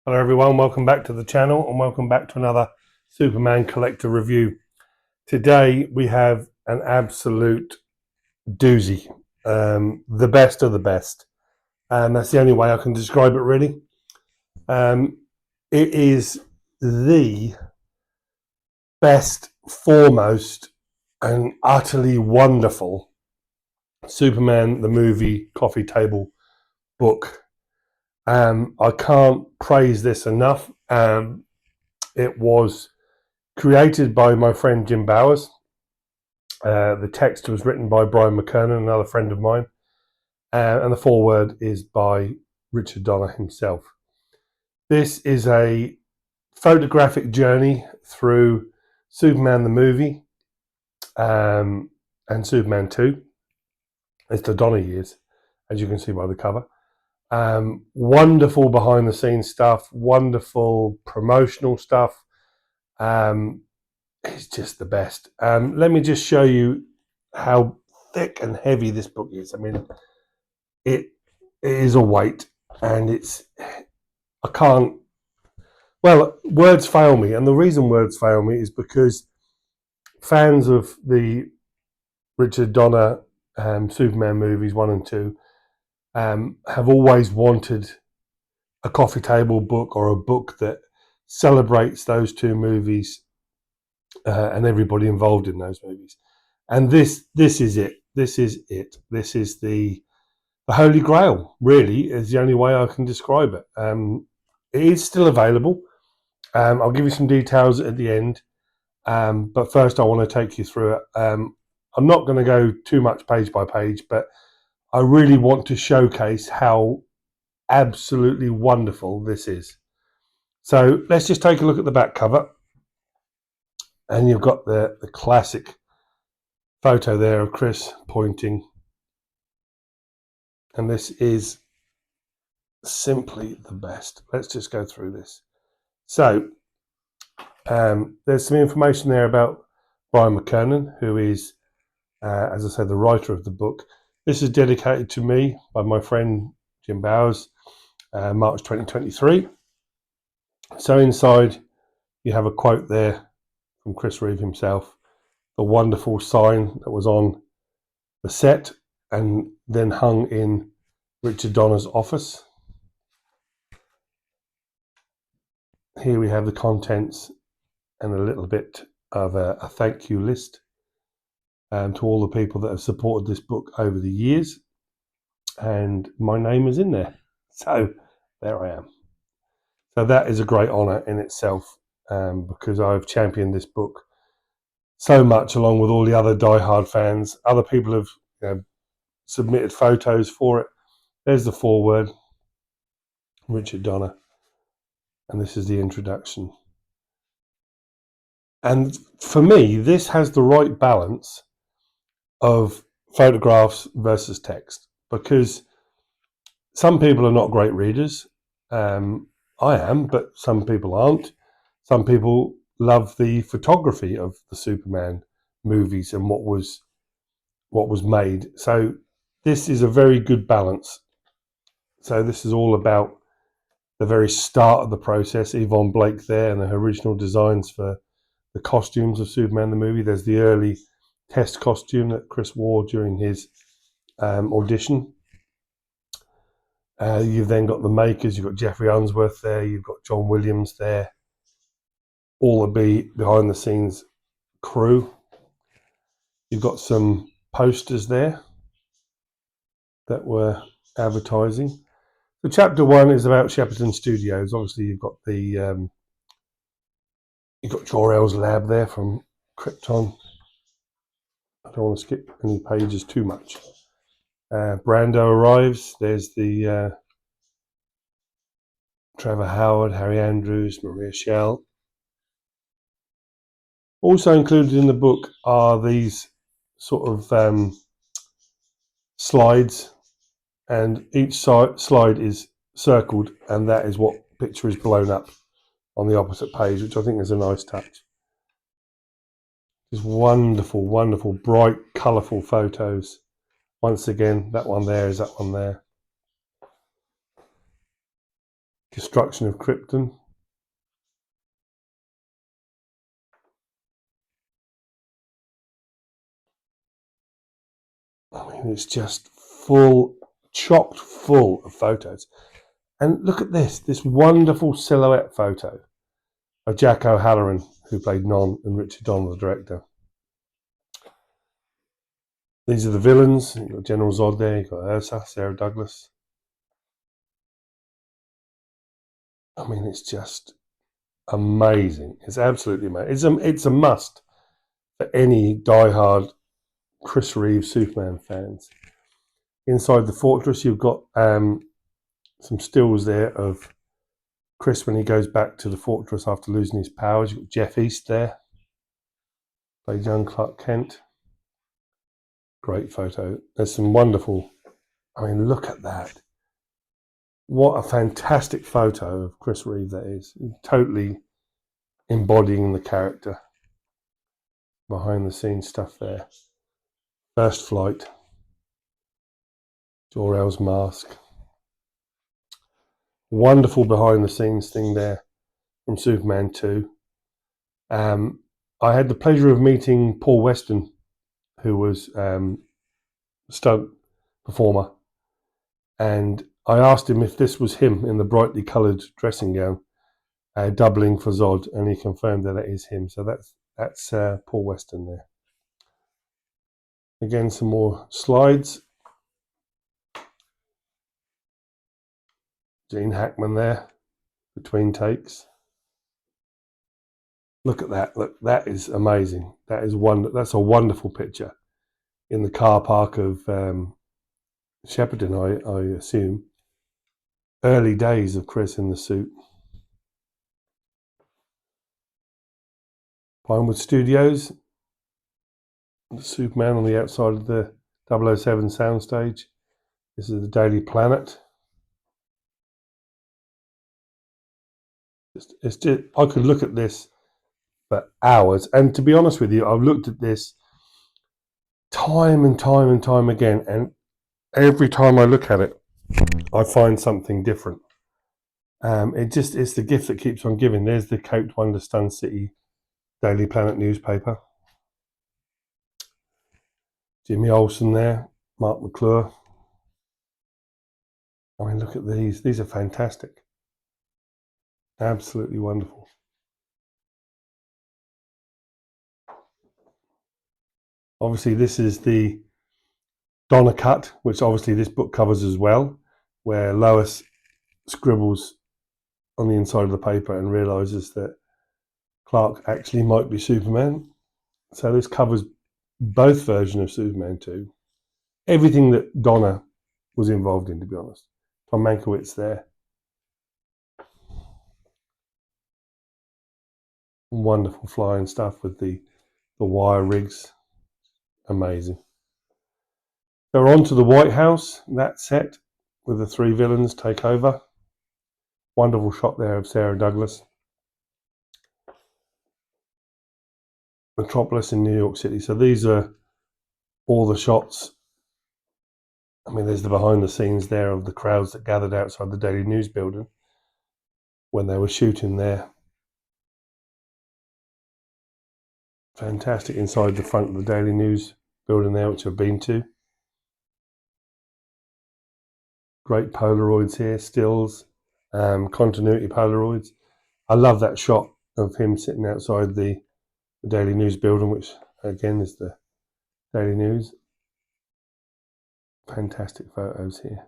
Hello everyone, welcome back to the channel and welcome back to another Superman Collector review. Today we have an absolute doozy, the best of the best. That's the only way I can describe it really. It is the best, foremost and utterly wonderful Superman the movie coffee table book. I can't praise this enough. It was created by my friend Jim Bowers. The text was written by Brian McKernan, another friend of mine, and the foreword is by Richard Donner himself. This is a photographic journey through Superman the movie and Superman 2. It's the Donner years, as you can see by the cover. Wonderful behind the scenes stuff, wonderful promotional stuff. It's just the best. Let me just show you how thick and heavy this book is. I mean, it is a weight, and I can't. Well, words fail me, and the reason words fail me is because fans of the Richard Donner Superman movies 1 and 2 have always wanted a coffee table book or a book that celebrates those two movies and everybody involved in those movies. And this is it. This is it. This is the Holy Grail, really, is the only way I can describe it. It is still available. I'll give you some details at the end. But first I want to take you through it. I'm not going to go too much page by page, but I really want to showcase how absolutely wonderful this is. So let's just take a look at the back cover. And you've got the classic photo there of Chris pointing. And this is simply the best. Let's just go through this. So there's some information there about Brian McKernan, who is, as I said, the writer of the book. This is dedicated to me by my friend Jim Bowers, March 2023. So inside you have a quote there from Chris Reeve himself, the wonderful sign that was on the set and then hung in Richard Donner's office. Here we have the contents and a little bit of a thank you list to all the people that have supported this book over the years. And my name is in there. So there I am. So that is a great honour in itself, because I've championed this book so much along with all the other diehard fans. Other people have submitted photos for it. There's the foreword, Richard Donner, and this is the introduction. And for me, this has the right balance of photographs versus text, because some people are not great readers. I am, but some people aren't. Some people love the photography of the Superman movies and what was made. So this is a very good balance. So this is all about the very start of the process. Yvonne Blake there and the original designs for the costumes of Superman the movie. There's the early test costume that Chris wore during his audition. You've then got the makers. You've got Jeffrey Unsworth there. You've got John Williams there. All the behind the scenes crew. You've got some posters there that were advertising. So chapter 1 is about Shepperton Studios. Obviously, you've got the you've got Jor-El's lab there from Krypton. I don't want to skip any pages too much. Brando arrives. There's the Trevor Howard, Harry Andrews, Maria Schell. Also included in the book are these sort of slides, and each slide is circled, and that is what picture is blown up on the opposite page, which I think is a nice touch. Just wonderful, wonderful, bright, colourful photos. Once again, that one there is that one there. destruction of Krypton. I mean, it's just chocked full of photos. And look at this wonderful silhouette photo of Jack O'Halloran, who played Non, and Richard Donner, the director. These are the villains. You've got General Zod there, you've got Ursa, Sarah Douglas. I mean, it's just amazing. It's absolutely amazing. It's a must for any diehard Chris Reeve Superman fans. Inside the fortress, you've got some stills there of Chris when he goes back to the fortress after losing his powers. You've got Jeff East there, played young Clark Kent. Great photo. There's some wonderful, I mean, look at that. What a fantastic photo of Chris Reeve that is. Totally embodying the character. Behind the scenes stuff there. First Flight. Jor-El's mask. Wonderful behind the scenes thing there from Superman 2. I had the pleasure of meeting Paul Weston, who was a stunt performer, and I asked him if this was him in the brightly coloured dressing gown, doubling for Zod, and he confirmed that it is him. So that's Paul Weston there. Again, some more slides. Gene Hackman there, between takes. Look at that. Look, that is amazing. That's a wonderful picture in the car park of Shepperton, I assume. Early days of Chris in the suit. Pinewood Studios. Superman on the outside of the 007 soundstage. This is the Daily Planet. It's just, I could look at this for hours, and to be honest with you, I've looked at this time and time and time again, and every time I look at it, I find something different. It's the gift that keeps on giving. There's the Coped Wonder Stun City Daily Planet newspaper. Jimmy Olsen there, Mark McClure. I mean, look at these. These are fantastic. Absolutely wonderful. Obviously, this is the Donner cut, which obviously this book covers as well, where Lois scribbles on the inside of the paper and realizes that Clark actually might be Superman. So this covers both versions of Superman 2. Everything that Donner was involved in, to be honest. Tom Mankiewicz there. Wonderful flying stuff with the wire rigs. Amazing. They're on to the White House, that set, with the three villains take over. Wonderful shot there of Sarah Douglas. Metropolis in New York City. So these are all the shots. I mean, there's the behind the scenes there of the crowds that gathered outside the Daily News building when they were shooting there. Fantastic inside the front of the Daily News building there, which I've been to. Great Polaroids here, stills, continuity Polaroids. I love that shot of him sitting outside the Daily News building, which again is the Daily News. Fantastic photos here.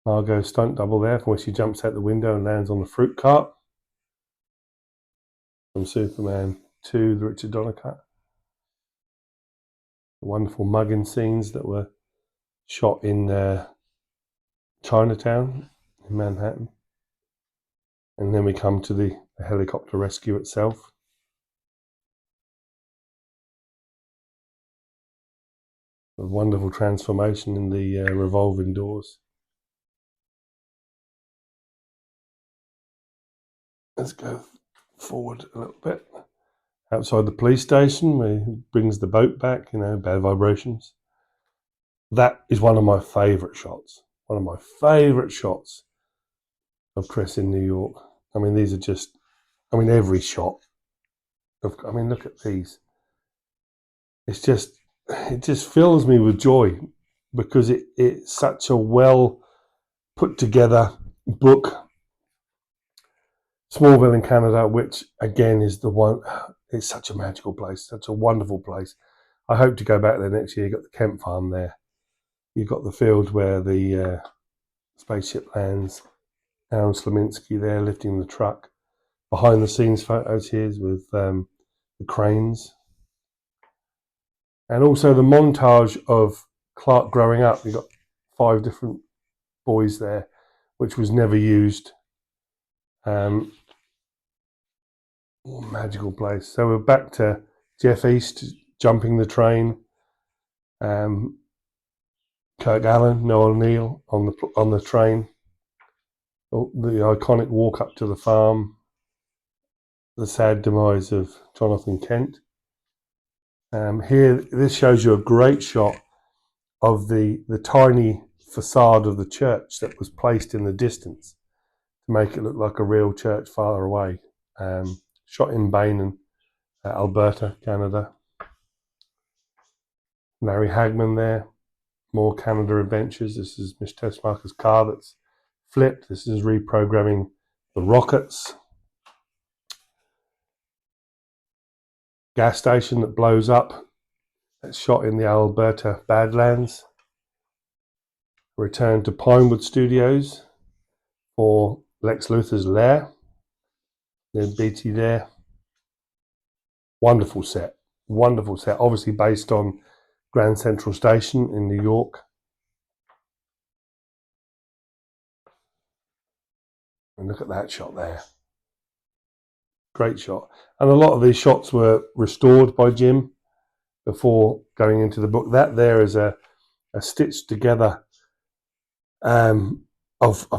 Margot stunt double there, from where she jumps out the window and lands on the fruit cart. From Superman 2, the Richard Donner cut. The wonderful mugging scenes that were shot in Chinatown in Manhattan. And then we come to the helicopter rescue itself. A wonderful transformation in the revolving doors. Let's go forward a little bit. Outside the police station, where he brings the boat back, bad vibrations. That is one of my favourite shots. one of my favourite shots of Chris in New York. I mean, these are just, I mean, every shot. I mean, look at these. It's just, it just fills me with joy because it's such a well put together book. Smallville in Canada, which again is the one, it's such a magical place, such a wonderful place. I hope to go back there next year. You've got the Kemp Farm there. You've got the field where the spaceship lands. Aaron Slominski there lifting the truck. Behind the scenes photos here with the cranes. And also the montage of Clark growing up. You've got 5 different boys there, which was never used. Magical place. So we're back to Jeff East jumping the train. Kirk Allen, Noel Neal on the train. The iconic walk up to the farm. The sad demise of Jonathan Kent. Here, this shows you a great shot of the tiny facade of the church that was placed in the distance to make it look like a real church far away. Shot in Bain, Alberta, Canada. Larry Hagman there. More Canada adventures. This is Miss Tessmacher's car that's flipped. This is reprogramming the rockets. Gas station that blows up. That's shot in the Alberta Badlands. Return to Pinewood Studios for Lex Luthor's lair. There's BT there. Wonderful set. Wonderful set. Obviously based on Grand Central Station in New York. And look at that shot there. Great shot. And a lot of these shots were restored by Jim before going into the book. That there is a stitched together of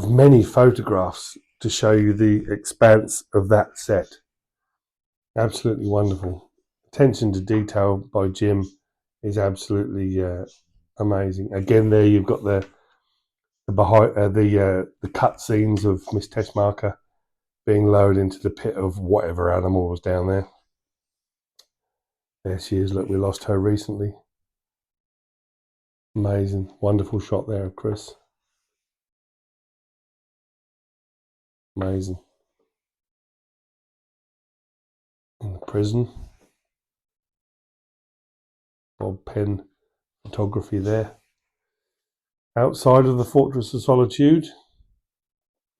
many photographs to show you the expanse of that set. Absolutely wonderful. Attention to detail by Jim is absolutely amazing. Again, there you've got the cut scenes of Miss Tessmacher being lowered into the pit of whatever animal was down there. There she is. Look, we lost her recently. Amazing, wonderful shot there of Chris. Amazing. In the prison. Bob Penn photography there. Outside of the Fortress of Solitude.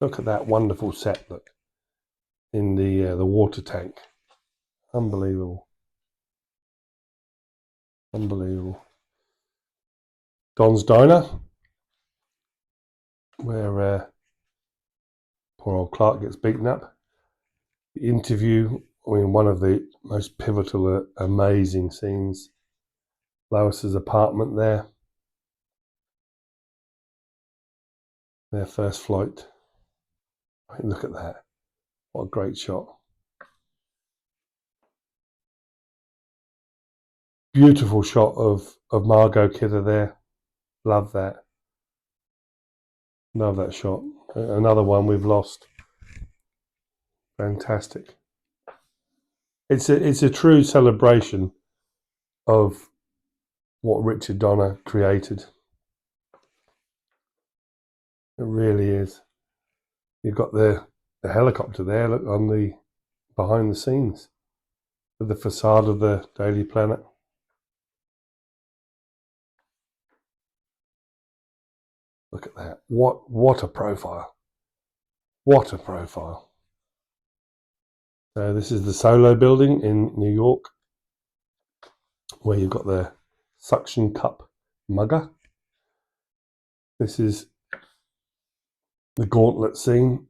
Look at that wonderful set, look. In the water tank. Unbelievable. Unbelievable. Don's Diner. Where poor old Clark gets beaten up. The interview, I mean, one of the most pivotal, amazing scenes. Lois's apartment there. Their first flight. I mean, look at that. What a great shot. Beautiful shot of Margot Kidder there. Love that. Love that shot. Another one we've lost. Fantastic. It's a true celebration of what Richard Donner created. It really is. You've got the helicopter there, look, on the behind the scenes with the facade of the Daily Planet. Look at that. What a profile. What a profile. So this is the Solo building in New York, where you've got the suction cup mugger. This is the gauntlet scene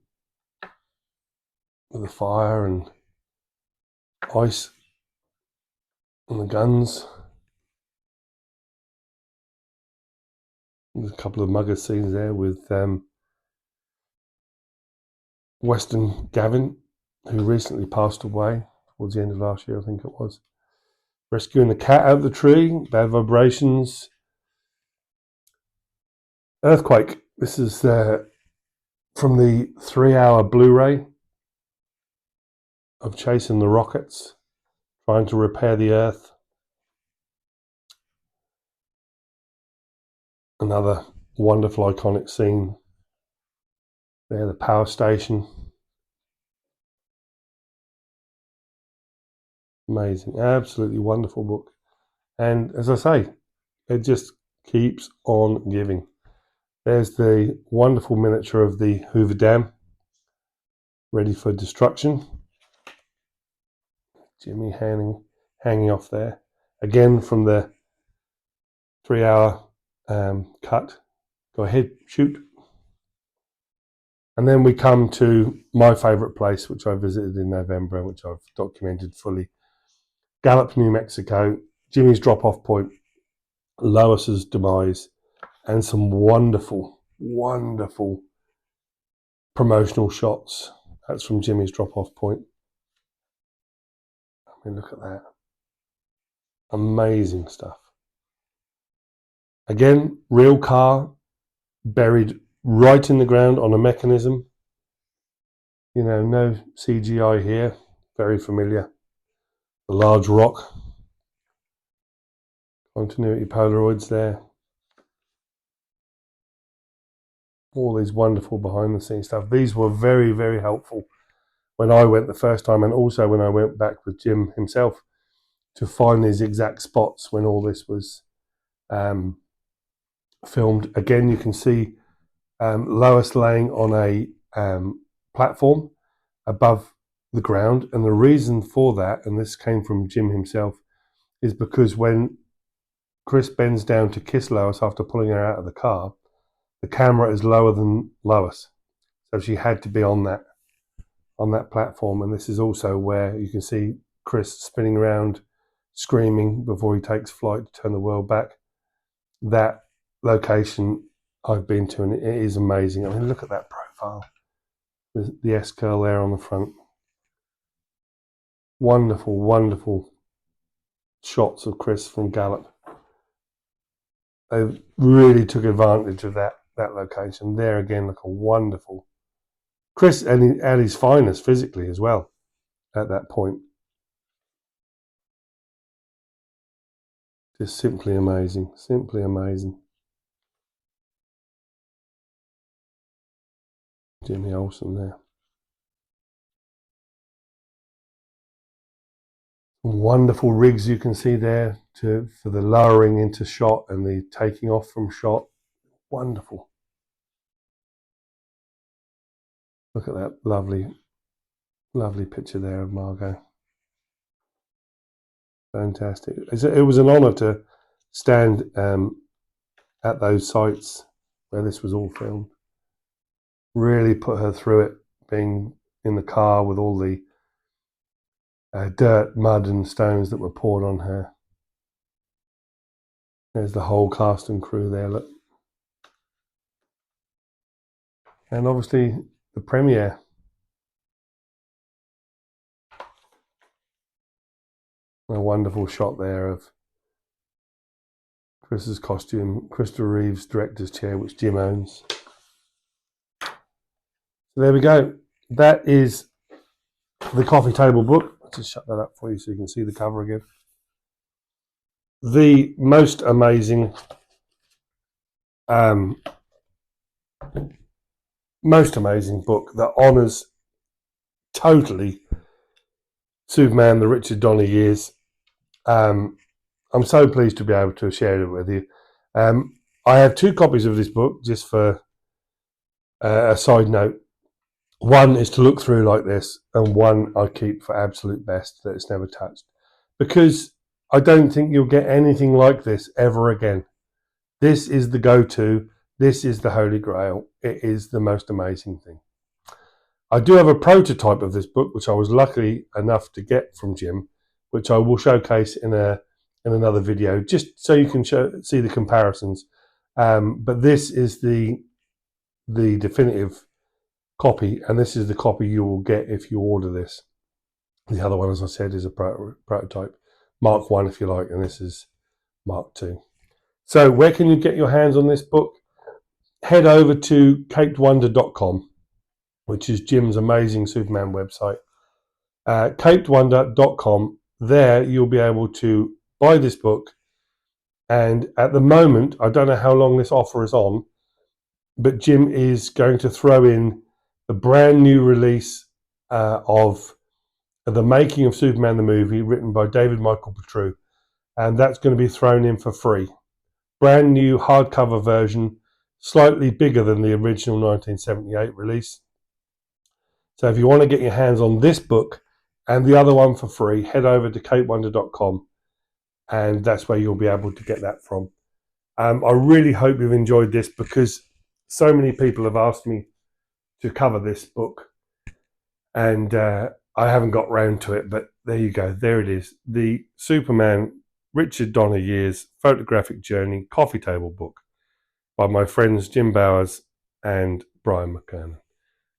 with the fire and ice and the guns. There's a couple of mugger scenes there with Weston Gavin, who recently passed away towards the end of last year, I think it was. Rescuing the cat out of the tree, bad vibrations. Earthquake This is from the 3-hour Blu-ray of chasing the rockets, trying to repair the Earth. Another wonderful iconic scene. There, the power station. Amazing, absolutely wonderful book. And as I say, it just keeps on giving. There's the wonderful miniature of the Hoover Dam, ready for destruction. Jimmy hanging off there. Again from the 3-hour cut. Go ahead, shoot. And then we come to my favourite place, which I visited in November, which I've documented fully. Gallup, New Mexico, Jimmy's drop-off point, Lois's demise, and some wonderful, wonderful promotional shots. That's from Jimmy's drop-off point. I mean, look at that. Amazing stuff. Again, real car buried right in the ground on a mechanism. You know, no CGI here. Very familiar. The large rock. Continuity Polaroids there. All these wonderful behind the scenes stuff. These were very, very helpful when I went the first time, and also when I went back with Jim himself to find these exact spots when all this was filmed. Again, you can see Lois laying on a platform above the ground, and the reason for that, and this came from Jim himself, is because when Chris bends down to kiss Lois after pulling her out of the car, the camera is lower than Lois, so she had to be on that platform. And this is also where you can see Chris spinning around screaming before he takes flight to turn the world back. That location I've been to, and it is amazing. I mean, look at that profile. The S-curl there on the front. Wonderful, wonderful shots of Chris from Gallup. They really took advantage of that location. There again, look a wonderful Chris at his finest physically as well at that point. Just simply amazing, simply amazing. Jimmy Olsen there. Wonderful rigs you can see there for the lowering into shot and the taking off from shot. Wonderful. Look at that lovely, lovely picture there of Margot. Fantastic. It was an honour to stand at those sites where this was all filmed. Really put her through it, being in the car with all the dirt, mud and stones that were poured on her. There's the whole cast and crew there, look. And obviously the premiere. A wonderful shot there of Chris's costume, Christopher Reeve's director's chair, which Jim owns. So there we go. That is the coffee table book. I'll just shut that up for you so you can see the cover again. The most amazing, book that honours totally Superman, the Richard Donner years. I'm so pleased to be able to share it with you. I have 2 copies of this book, just for a side note. One is to look through like this, and one I keep for absolute best, that it's never touched. Because I don't think you'll get anything like this ever again. This is the go-to. This is the Holy Grail. It is the most amazing thing. I do have a prototype of this book, which I was lucky enough to get from Jim, which I will showcase in another video, just so you can see the comparisons. But this is the definitive copy, and this is the copy you will get if you order this. The other one, as I said, is a prototype, Mark 1 if you like, and this is Mark 2. So where can you get your hands on this book? head over to capedwonder.com, which is Jim's amazing Superman website. Capedwonder.com. There you'll be able to buy this book. And at the moment, I don't know how long this offer is on, but Jim is going to throw in the brand new release of The Making of Superman the Movie, written by David Michael Petru. And that's going to be thrown in for free. Brand new hardcover version, slightly bigger than the original 1978 release. So if you want to get your hands on this book and the other one for free, head over to capedwonder.com, and that's where you'll be able to get that from. I really hope you've enjoyed this, because so many people have asked me to cover this book, and I haven't got round to it, but there you go. There it is. The Superman Richard Donner Years Photographic Journey Coffee Table book by my friends Jim Bowers and Brian McKernan.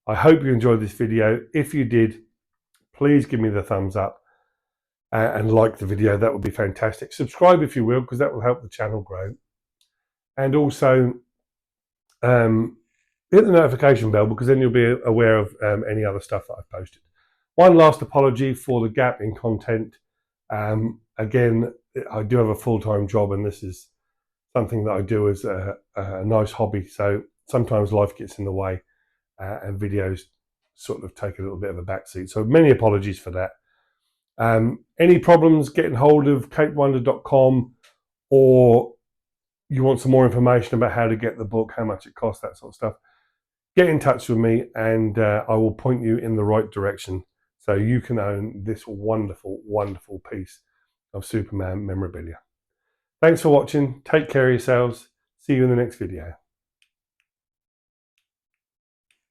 I hope you enjoyed this video. If you did, please give me the thumbs up and like the video. That would be fantastic. Subscribe if you will, because that will help the channel grow. And also hit the notification bell, because then you'll be aware of any other stuff that I've posted. One last apology for the gap in content. Again, I do have a full-time job, and this is something that I do as a nice hobby. So sometimes life gets in the way, and videos sort of take a little bit of a backseat. So many apologies for that. Any problems getting hold of capedwonder.com, or you want some more information about how to get the book, how much it costs, that sort of stuff, get in touch with me, and I will point you in the right direction so you can own this wonderful, wonderful piece of Superman memorabilia. Thanks for watching. Take care of yourselves. See you in the next video.